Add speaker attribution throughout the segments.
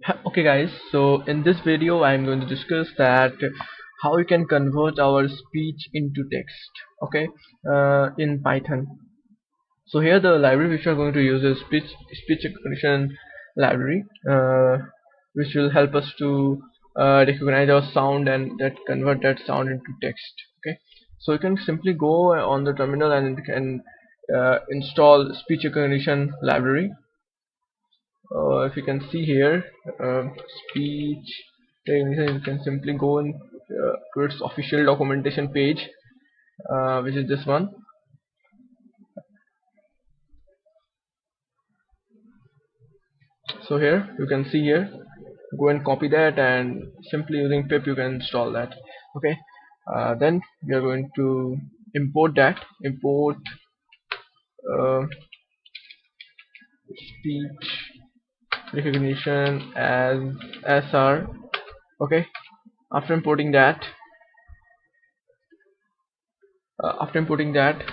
Speaker 1: Okay guys, so in this video I'm going to discuss that how you can convert our speech into text, okay, in Python. So here the library which we are going to use is speech recognition library, which will help us to recognize our sound and that convert that sound into text. Okay, so you can simply go on the terminal and can install speech recognition library. If you can see here, speech recognition, you can simply go to its official documentation page, which is this one. So here you can see here, go and copy that, and simply using pip you can install that. Okay, then we are going to import uh, speech recognition as SR. Okay, after importing that,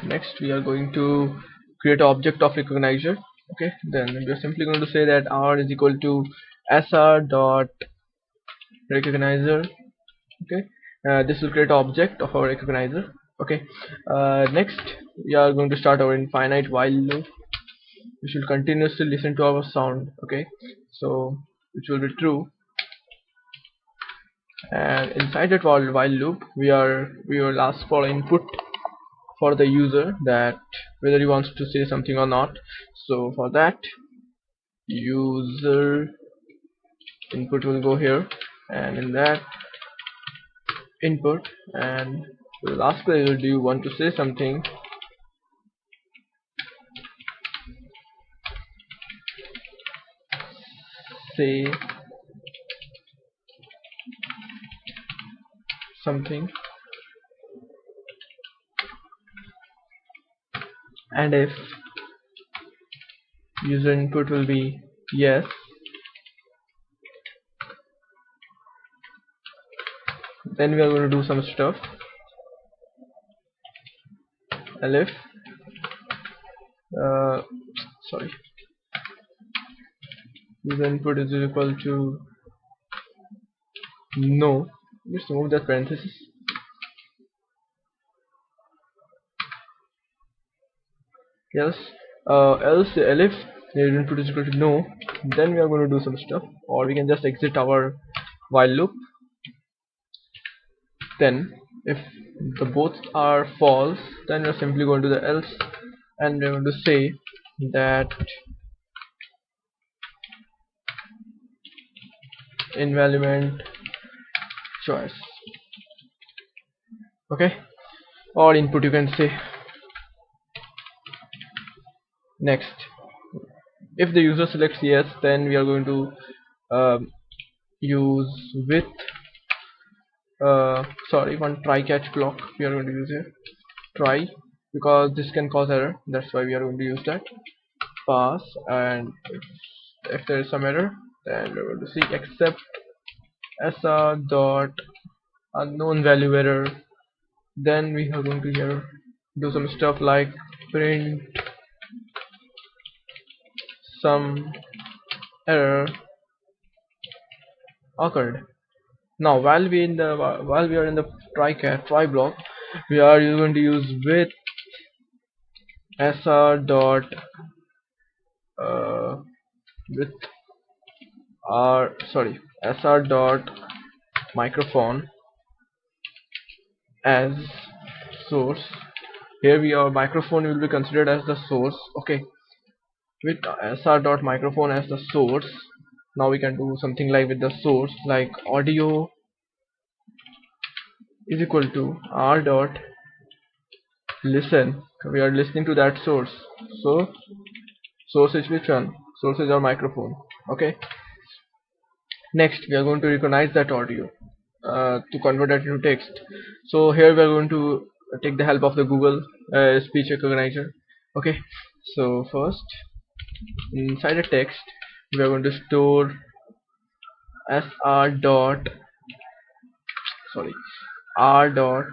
Speaker 1: next we are going to create an object of recognizer. Okay, then we are simply going to say that R is equal to SR dot recognizer. Okay, this will create an object of our recognizer. Okay, next we are going to start our infinite while loop, which will continuously listen to our sound. Okay, so which will be true, and inside that while loop we will ask for input for the user, that whether he wants to say something or not. So for that, user input will go here, and in that input, and we'll ask the user, do you want to say something? Say something. And if user input will be yes, then we are going to do some stuff. And if uh, sorry, user input is equal to no, just remove that parenthesis. Yes, else if user input is equal to no, then we are going to do some stuff, or we can just exit our while loop. Then if the both are false, then we are simply going to the else, and we are going to say that invalid choice. Okay, or input you can say. Next, if the user selects yes, then we are going to um, use with sorry, one try catch block we are going to use here. Try, because this can cause error, that's why we are going to use that. Pass, and if there is some error, then we're going to see except sr dot unknown value error. Then we are going to here do some stuff like print some error occurred. Now while we are in the try block, we are going to use with sr dot uh, with sr dot microphone as source. Here we are, microphone will be considered as the source. Okay, with sr dot microphone as the source. Now we can do something like with the source, like audio is equal to r dot listen. We are listening to that source, so source is which one? Source is our microphone. Okay, next we are going to recognize that audio to convert that into text. So here we are going to take the help of the Google speech recognizer. Okay, so first inside the text we are going to store sr dot sorry r dot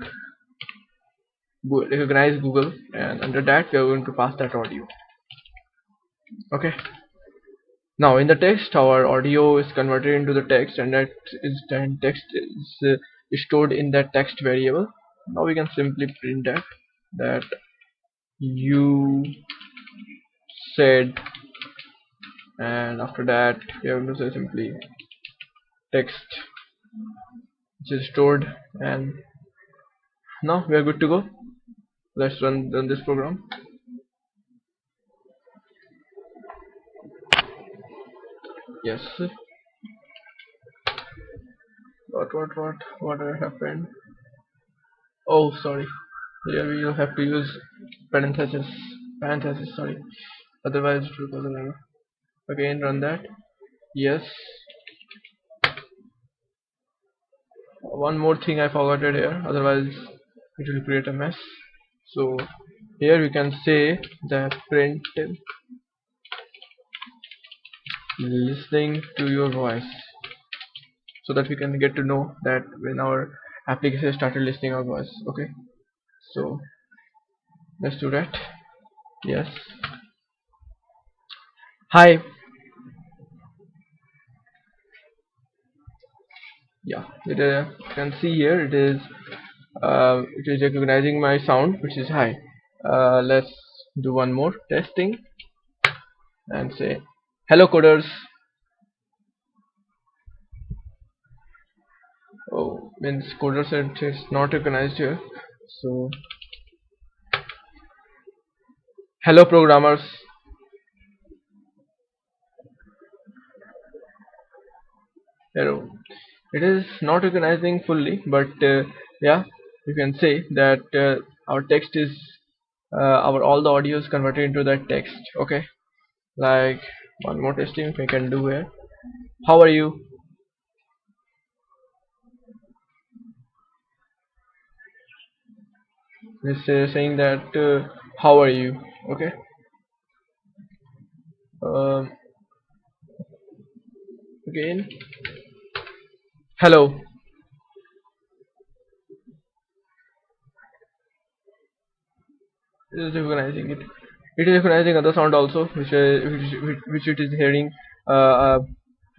Speaker 1: recognize Google, and under that we are going to pass that audio. Okay, Now in the text, our audio is converted into the text, and that is then text is stored in that text variable. Now we can simply print that you said, and after that we are going to say simply text, which is stored, and now we are good to go. Let's run this program. Yes. What happened? Oh, sorry. Here we will have to use parenthesis. Parenthesis, sorry. Otherwise it will cause an error. Again, run that. Yes. One more thing I forgot it here. Otherwise it will create a mess. So here we can say that print listening to your voice, so that we can get to know that when our application started listening our voice. Okay. So let's do that. Yes. Hi. Yeah, you can see here it is recognizing my sound, which is hi. Let's do one more testing and say hello coders. Oh, means coders is not recognized here. So hello programmers. Hello. It is not recognizing fully, but yeah, you can say that our text is our all the audio is converted into that text. Okay, like one more testing we can do here. How are you? This is saying that how are you? Okay. Um, Again, hello. It is recognizing it. It is recognizing other sound also, which it is hearing uh,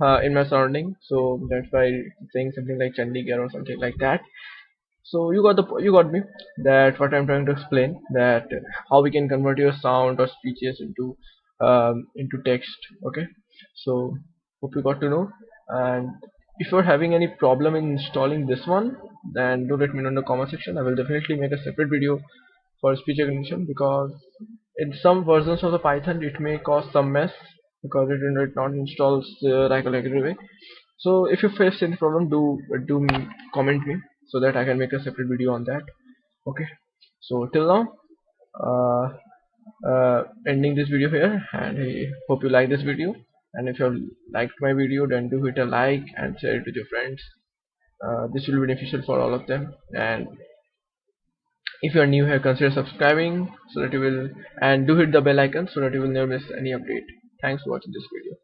Speaker 1: uh, in my surrounding. So that's why it's saying something like Chandigarh or something like that. So you got me, that what I'm trying to explain, that how we can convert your sound or speeches into text. Okay. So hope you got to know, and if you're having any problem in installing this one, then do let me know in the comment section. I will definitely make a separate video for speech recognition, because in some versions of the Python it may cause some mess, because it not installs like a regular way. So if you face any problem, do comment me, so that I can make a separate video on that. Okay. So till now, uh, ending this video here, and I hope you like this video. And if you liked my video, then do hit a like and share it with your friends. This will be beneficial for all of them. And if you are new here, consider subscribing so that you will, and do hit the bell icon so that you will never miss any update. Thanks for watching this video.